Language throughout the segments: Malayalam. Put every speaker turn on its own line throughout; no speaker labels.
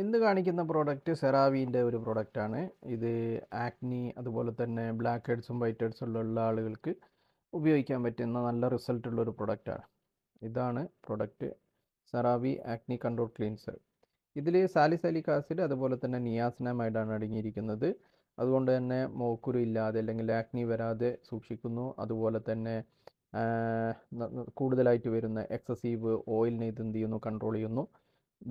ഇന്ന് കാണിക്കുന്ന പ്രോഡക്റ്റ് സെറാവീൻ്റെ ഒരു പ്രോഡക്റ്റാണ്. ഇത് ആക്നി അതുപോലെ തന്നെ ബ്ലാക്ക് ഹെഡ്സും വൈറ്റ് ഹെഡ്സും ഉള്ള ആളുകൾക്ക് ഉപയോഗിക്കാൻ പറ്റുന്ന നല്ല റിസൾട്ട് ഉള്ള ഒരു പ്രോഡക്റ്റാണ്. ഇതാണ് product CeraVe acne control cleanser. ഇതിൽ സാലിസൈലിക് ആസിഡ് അതുപോലെ തന്നെ നിയാസിനാമൈഡാണ് അടങ്ങിയിരിക്കുന്നത്. അതുകൊണ്ട് തന്നെ മോക്കുരു ഇല്ലാതെ അല്ലെങ്കിൽ ആക്നി വരാതെ സൂക്ഷിക്കുന്നു. അതുപോലെ തന്നെ കൂടുതലായിട്ട് വരുന്ന എക്സസീവ് ഓയിലിനെ ഇത് എന്ത് ചെയ്യുന്നു, കൺട്രോൾ ചെയ്യുന്നു.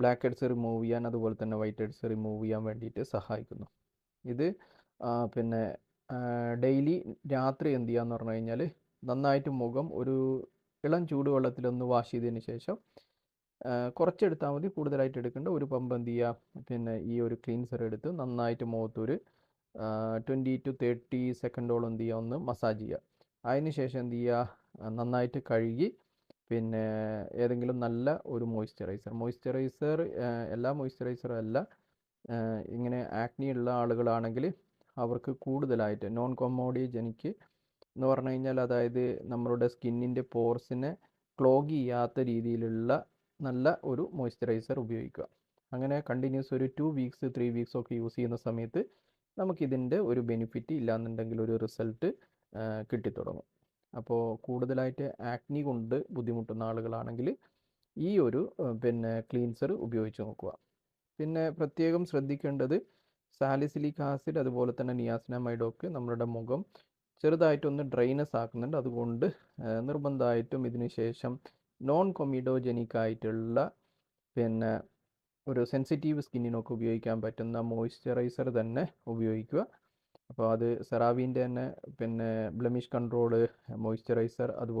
ബ്ലാക്ക് ഹെഡ്സ് റിമൂവ് ചെയ്യാൻ അതുപോലെ തന്നെ വൈറ്റ് ഹെഡ്സ് റിമൂവ് ചെയ്യാൻ വേണ്ടിയിട്ട് സഹായിക്കുന്നു. ഇത് പിന്നെ ഡെയിലി രാത്രി എന്ത് ചെയ്യാന്ന് പറഞ്ഞു കഴിഞ്ഞാൽ നന്നായിട്ട് മുഖം ഒരു ഇളം ചൂടുവെള്ളത്തിലൊന്ന് വാഷ് ചെയ്തതിന് ശേഷം കുറച്ചെടുത്താൽ മതി, കൂടുതലായിട്ട് എടുക്കേണ്ട. ഒരു പമ്പ് എന്ത് ചെയ്യുക, പിന്നെ ഈ ഒരു ക്ലീൻസർ എടുത്ത് നന്നായിട്ട് മുഖത്തൊരു 20 to 30 സെക്കൻഡോളം എന്ത് ചെയ്യുക, ഒന്ന് മസാജ് ചെയ്യുക. അതിന് ശേഷം എന്ത് ചെയ്യുക, നന്നായിട്ട് കഴുകി പിന്നെ ഏതെങ്കിലും നല്ല ഒരു മോയ്സ്ചറൈസർ എല്ലാ മോയ്സ്ചറൈസറും അല്ല, ഇങ്ങനെ ആക്നി ഉള്ള ആളുകളാണെങ്കിൽ അവർക്ക് കൂടുതലായിട്ട് നോൺ കൊമോഡിജനിക്ക് എന്ന് പറഞ്ഞു കഴിഞ്ഞാൽ, അതായത് നമ്മളുടെ സ്കിന്നിൻ്റെ പോർസിനെ ക്ലോഗ് ചെയ്യാത്ത രീതിയിലുള്ള നല്ല ഒരു മോയ്സ്ചറൈസർ ഉപയോഗിക്കുക. അങ്ങനെ കണ്ടിന്യൂസ് ഒരു 2 വീക്സ് 3 വീക്സ് ഒക്കെ യൂസ് ചെയ്യുന്ന സമയത്ത് നമുക്കിതിൻ്റെ ഒരു ബെനിഫിറ്റ് ഇല്ലാന്നുണ്ടെങ്കിൽ ഒരു റിസൾട്ട് കിട്ടിത്തുടങ്ങും. അപ്പോൾ കൂടുതലായിട്ട് ആക്നി കൊണ്ട് ബുദ്ധിമുട്ടുന്ന ആളുകളാണെങ്കിൽ ഈ ഒരു പിന്നെ ക്ലീൻസർ ഉപയോഗിച്ച് നോക്കുക. പിന്നെ പ്രത്യേകം ശ്രദ്ധിക്കേണ്ടത് സാലിസിലിക് ആസിഡ് അതുപോലെ തന്നെ നിയാസിനാമൈഡൊക്കെ നമ്മളുടെ മുഖം ചെറുതായിട്ടൊന്ന് ഡ്രൈനസ് ആക്കുന്നുണ്ട്. അതുകൊണ്ട് നിർബന്ധമായിട്ടും ഇതിന് ശേഷം നോൺ കൊമിഡോജനിക് ആയിട്ടുള്ള പിന്നെ ഒരു സെൻസിറ്റീവ് സ്കിന്നിനൊക്കെ ഉപയോഗിക്കാൻ പറ്റുന്ന മോയ്സ്ചറൈസർ തന്നെ ഉപയോഗിക്കുക. അപ്പോൾ അത് സെറാവീൻ്റെ തന്നെ പിന്നെ ബ്ലെമിഷ് കൺട്രോള് മോയ്സ്ചറൈസർ അതുപോലെ